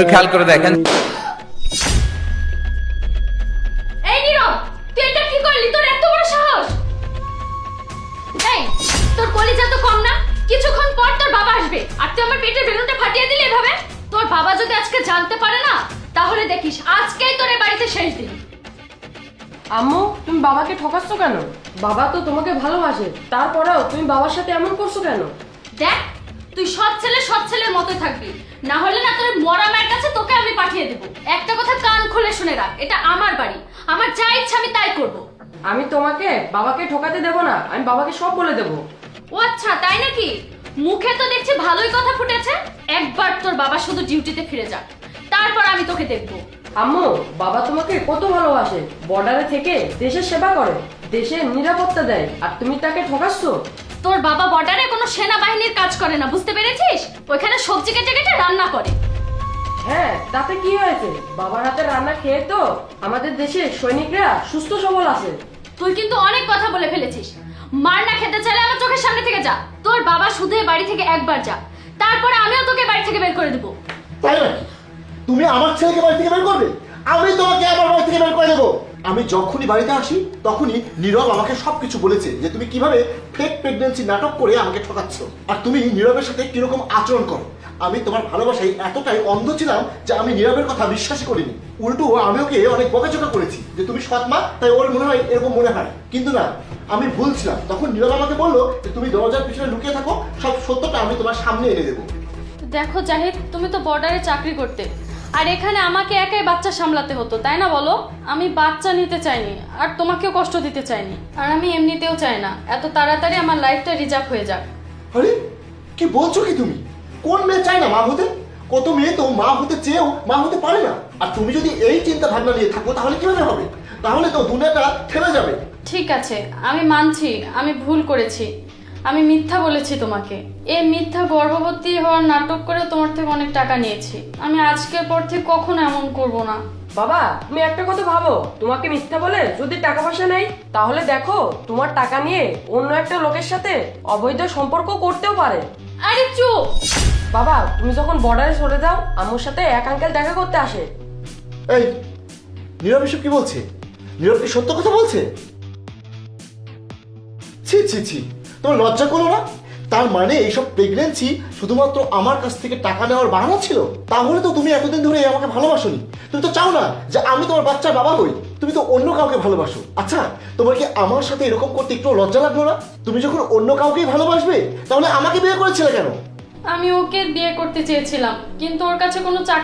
খেয়াল করে দেখেন। এই নীরব, তুই এটা কি করলি? তোর এত বড় সাহস! এই, তোর কলিজা তো কম না? কিছুক্ষণ পর তোর বাবা আসবে আর তুই আমার পেটের বেলুনটা ফাটিয়ে দিলি এভাবে। তোর বাবা যদি আজকে জানতে পারে না, তাহলে দেখিস আজকেই তোর এই বাড়িতে শেষ দিন। আম্মু, তুমি বাবাকে ঠকাচ্ছ কেন? বাবা তো তোমাকে ভালোবাসে, তারপরেও তুমি বাবার সাথে এমন করছো কেন? দেখ, তুই সৎ ছেলের মতোই থাকবি, না হলে না তোর মরা মায়ের কাছে তোকে আমি পাঠিয়ে দেব। একটা কথা কান খুলে শুনে রাখ, এটা আমার বাড়ি, আমার যা ইচ্ছা আমি তাই করব। আমি তোমাকে বাবাকে ঠকাতে দেব না, আমি বাবাকে সব বলে দেব। ও আচ্ছা, তাই নাকি? মুখে তো দেখছি ভালোই কথা ফুটেছে। একবার তোর বাবা শুধু ডিউটিতে ফিরে যাক, তারপর আমি তোকে দেখবো। আম্মু, বাবা তোমাকে কত ভালোবাসে, বর্ডারে থেকে দেশের সেবা করে, দেশের নিরাপত্তা দেয়, আর তুমি তাকে ঠকাচ্ছ। তোর বাবা বর্ডারে কোনো সেনাবাহিনীর কাজ করে না, বুঝতে পেরেছিস? ওইখানে সবজি কেটে কেটে রান্না করে। হ্যাঁ, তাতে কি হয়েছে? বাবার হাতে রান্না খেয়ে তো আমাদের দেশের সৈনিকরা সুস্থ সবল আছে। তুই কিন্তু অনেক কথা বলে ফেলেছিস। মার না খেতে চাইলে আমার চোখের সামনে থেকে যা। তোর বাবা শুধু এই বাড়ি থেকে একবার যা, তারপরে আমিও তোকে বাড়ি থেকে বের করে দেবো। তাই নাকি? তুমি আমার ছেলেকে বাড়ি থেকে বের করবে? আমি তোমাকে আমার বাড়ি থেকে বের করে দেবো। আমি যখনই বাড়িতে আসি তখনই নীরব আমাকে সবকিছু বলেছে যে তুমি কিভাবে ফেক প্রেগন্যান্সি নাটক করে আমাকে ঠকাচ্ছ, আর তুমি নীরবের সাথে কিরকম আচরণ করো। আমি তোমার ভালোবাসায় এতটাই অন্ধ ছিলাম যে আমি নীরবের কথা বিশ্বাসই করিনি। উল্টো আমি ওকে অনেক বকাঝকা করেছি যে তুমি সৎ মা, তাই ওর মনে হয় এরকম মনে হয়। কিন্তু না, আমি ভুল ছিলাম। তখন নীরব আমাকে বললো যে তুমি দরজার পিছনে লুকিয়ে থাকো, সব সত্যটা আমি তোমার সামনে এনে দেবো। দেখো জাহিদ, তুমি তো বর্ডারে চাকরি করতে, আর এখানে আমাকে একাই বাচ্চা সামলাতে হতো, তাই না বলো? আমি বাচ্চা নিতে চাইনি, আর তোমাকেও কষ্ট দিতে চাইনি, আর আমি এমনিতেও চাই না এত তাড়াতাড়ি আমার লাইফটা রিজার্ভ হয়ে যাক। আরে কি বলছো কি তুমি? কোন মেয়ে চায় না মা হতে? কত মেয়ে তো মা হতে চেয়েও মা হতে পারে না। আর তুমি যদি এই চিন্তা ভাবনা নিয়ে থাকো তাহলে কিভাবে হবে? তাহলে তো দুনিয়াটা থেমে যাবে। ঠিক আছে, আমি মানছি আমি ভুল করেছি, আমি মিথ্যা বলেছি তোমাকে। এই মিথ্যা গর্ভবতী হওয়ার নাটক করে তোমার থেকে অনেক টাকা নিয়েছি। আমি আজকের পর থেকে কখনো এমন করব না। বাবা, তুমি একটা কথা ভাবো, তোমাকে মিথ্যা বলে যদি টাকা পয়সা নেই, তাহলে দেখো তোমার টাকা নিয়ে অন্য একটা লোকের সাথে অবৈধ সম্পর্ক করতেও পারে। আরে চুপ! বাবা, তুমি যখন বর্ডারে চলে যাও, আম্মুর সাথে এক আঙ্কেল দেখা করতে আসে। এই নীরব এসব কি বলছে? নীরব কি সত্য কথা বলছে? ছি ছি ছি, তোমার লজ্জা করো না? তার মানে এইসব প্রেগনেন্সি শুধুমাত্র আমার কাছ থেকে টাকা নেওয়ার বাহানা ছিল? তাহলে তো তুমি এতদিন ধরে আমাকে ভালোবাসোনি। তুমি তো চাও না যে আমি তোমার বাচ্চার বাবা হই। তুমি তো অন্য কাউকে ভালোবাসো। আচ্ছা, তোমার কি আমার সাথে এরকম করতে একটু লজ্জা লাগলো না? তুমি যখন অন্য কাউকেই ভালোবাসবে, তাহলে আমাকে বিয়ে করেছিলে কেন? আমি ওকে বিয়ে করতে চেয়েছিলাম, কিন্তু ওর কাছে কোনো চাকরি